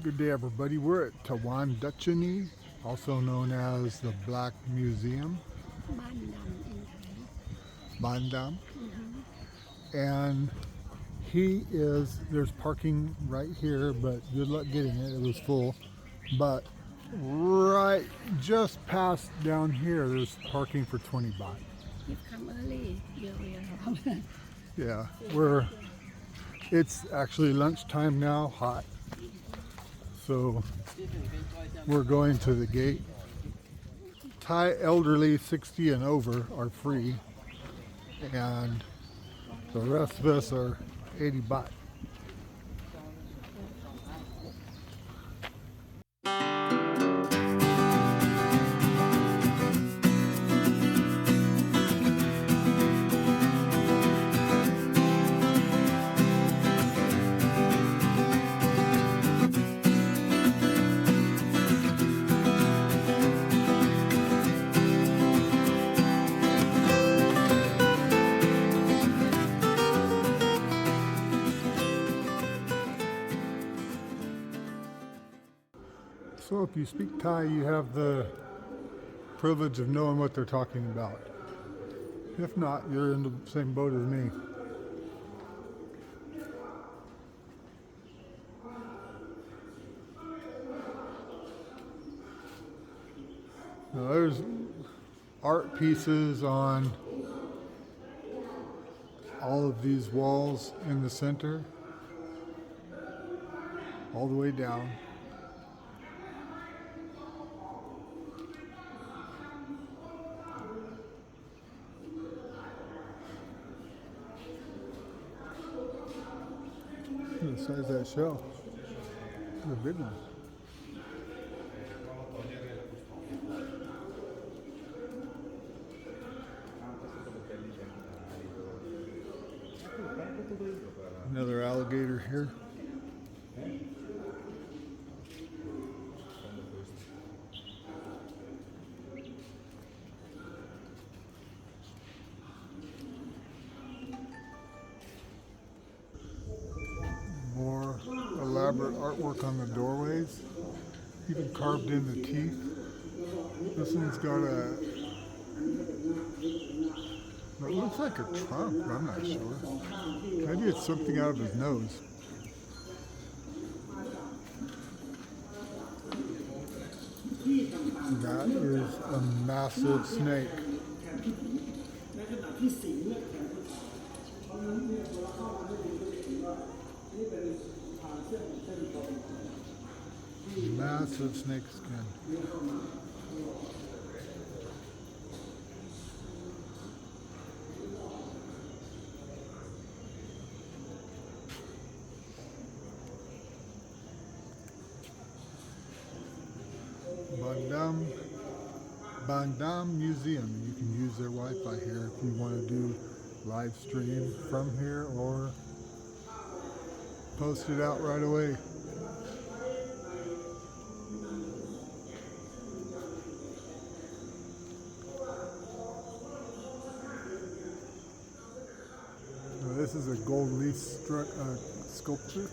Good day, everybody. We're at Thawan Duchanee, also known as the Black Museum, Baandam in Thai. Baandam. Mm-hmm. And there's parking right here, but good luck getting it. It was full. But right just past down here, there's parking for 20 baht. You've come early. Yeah, it's actually lunchtime now, hot. So we're going to the gate. Thai elderly 60 and over are free, and the rest of us are 80 baht. So if you speak Thai, you have the privilege of knowing what they're talking about. If not, you're in the same boat as me. Now there's art pieces on all of these walls in the center, all the way down. Look at the size of that shell. It's a big one. Another alligator here. More elaborate artwork on the doorways, even carved in the teeth. This one's got it looks like a trunk, but I'm not sure. Maybe it's something out of his nose. That is a massive snake. Massive snake skin. Baandam Museum. You can use their Wi-Fi here if you want to do live stream from here or post it out right away. Now, this is a gold leaf sculpture.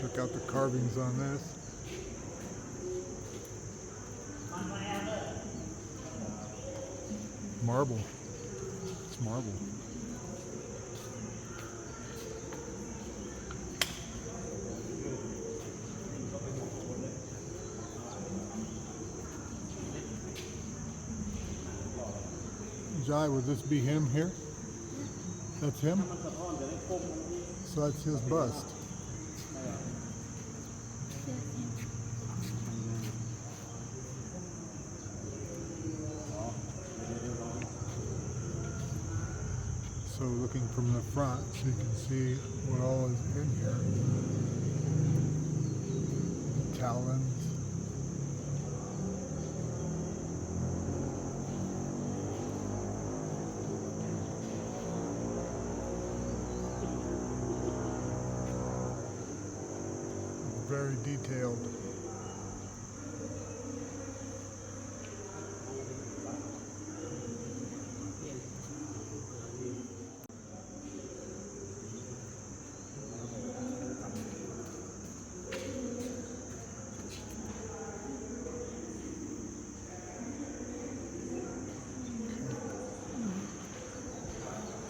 Check out the carvings on this. Marble. It's marble. Jai, would this be him here? That's him? So that's his bust. So looking from the front, so you can see what all is in here. Talons. very detailed.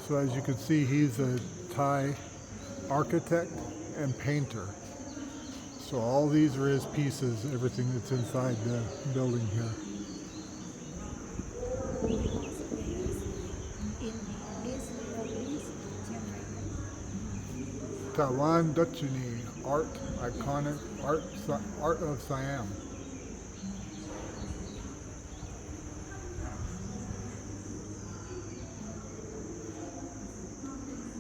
So as you can see, he's a Thai architect and painter. So all these are his pieces, everything that's inside the building here. In this province, Chiang. Thawan Duchanee, art, iconic art of Siam.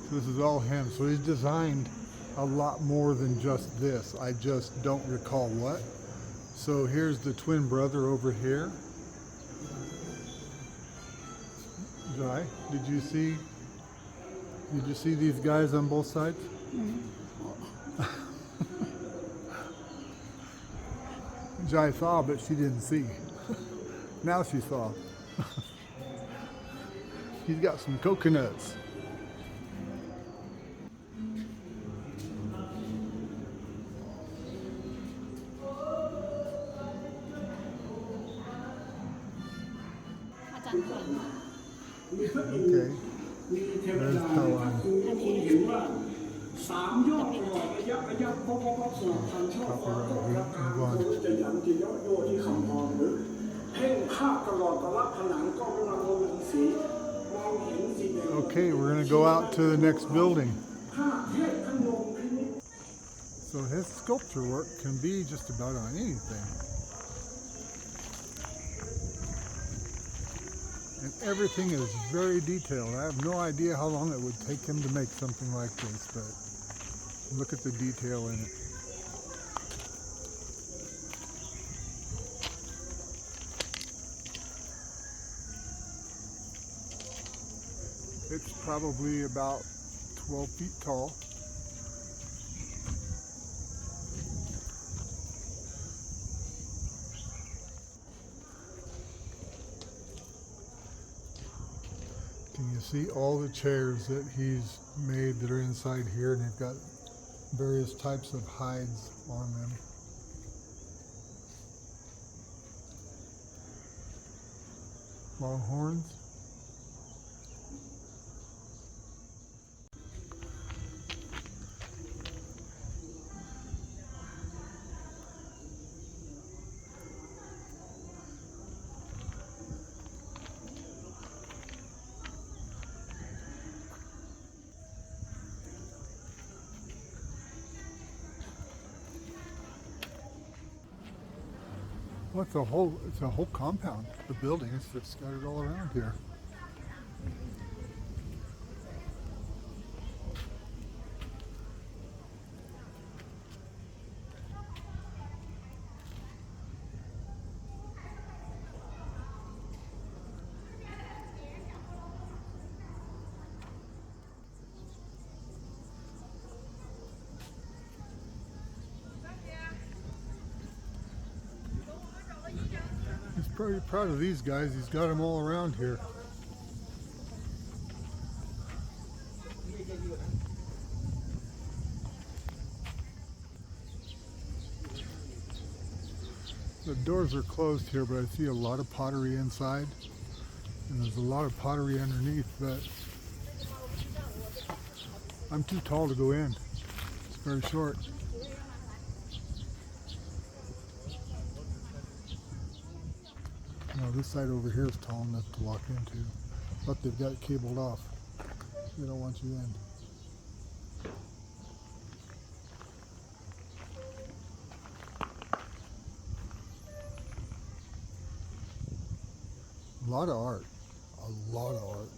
So this is all him. So he's designed a lot more than just this. I just don't recall what. So here's the twin brother over here. Jai, did you see these guys on both sides? Jai saw, but she didn't see. Now she saw. He's got some coconuts. Okay. There's Thawan. Okay, we're going to go out to the next building. So his sculpture work can be just about on anything. And everything is very detailed. I have no idea how long it would take him to make something like this, but look at the detail in it. It's probably about 12 feet tall. Can you see all the chairs that he's made that are inside here, and they've got various types of hides on them. Longhorns. Well, it's a whole compound. The building is scattered all around here. He's pretty proud of these guys. He's got them all around here. The doors are closed here, but I see a lot of pottery inside. And there's a lot of pottery underneath, but I'm too tall to go in. It's very short. Now this side over here is tall enough to walk into, but they've got it cabled off. They don't want you in. A lot of art. A lot of art.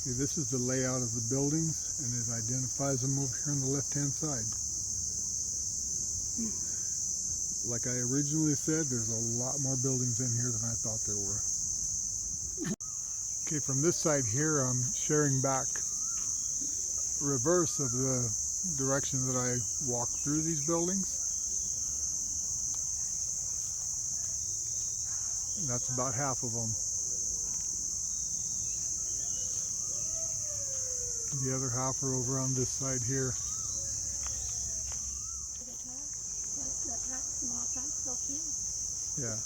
See, this is the layout of the buildings, and it identifies them over here on the left-hand side. Like I originally said, there's a lot more buildings in here than I thought there were. Okay, from this side here, I'm sharing back reverse of the direction that I walked through these buildings. And that's about half of them. The other half are over on this side here. Yeah.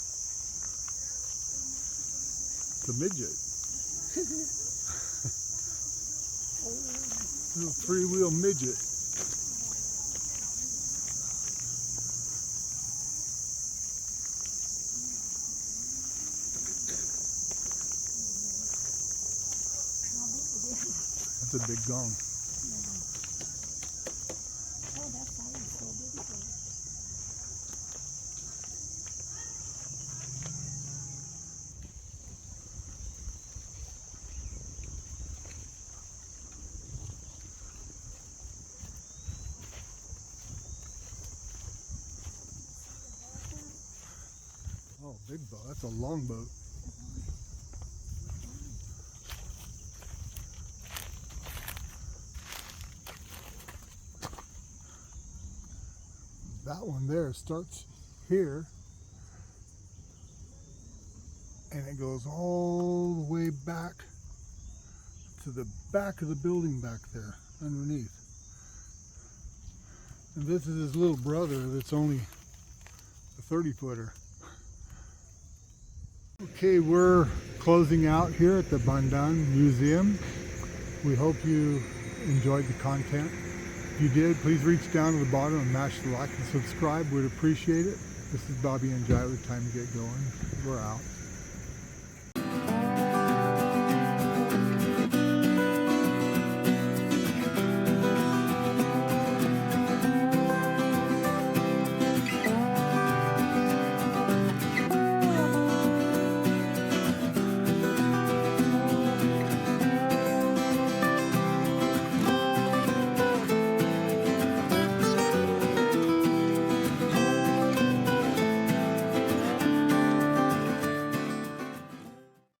The midget. Little three-wheel midget. That's a big gong. Oh, that fire is so beautiful. Oh, big boat. That's a long boat. That one there starts here and it goes all the way back to the back of the building back there underneath. And this is his little brother that's only a 30-footer. Okay, we're closing out here at the Baandam Museum. We hope you enjoyed the content. If you did, please reach down to the bottom and mash the like and subscribe. We'd appreciate it. This is Bobby and Jai with Time to Get Going. We're out.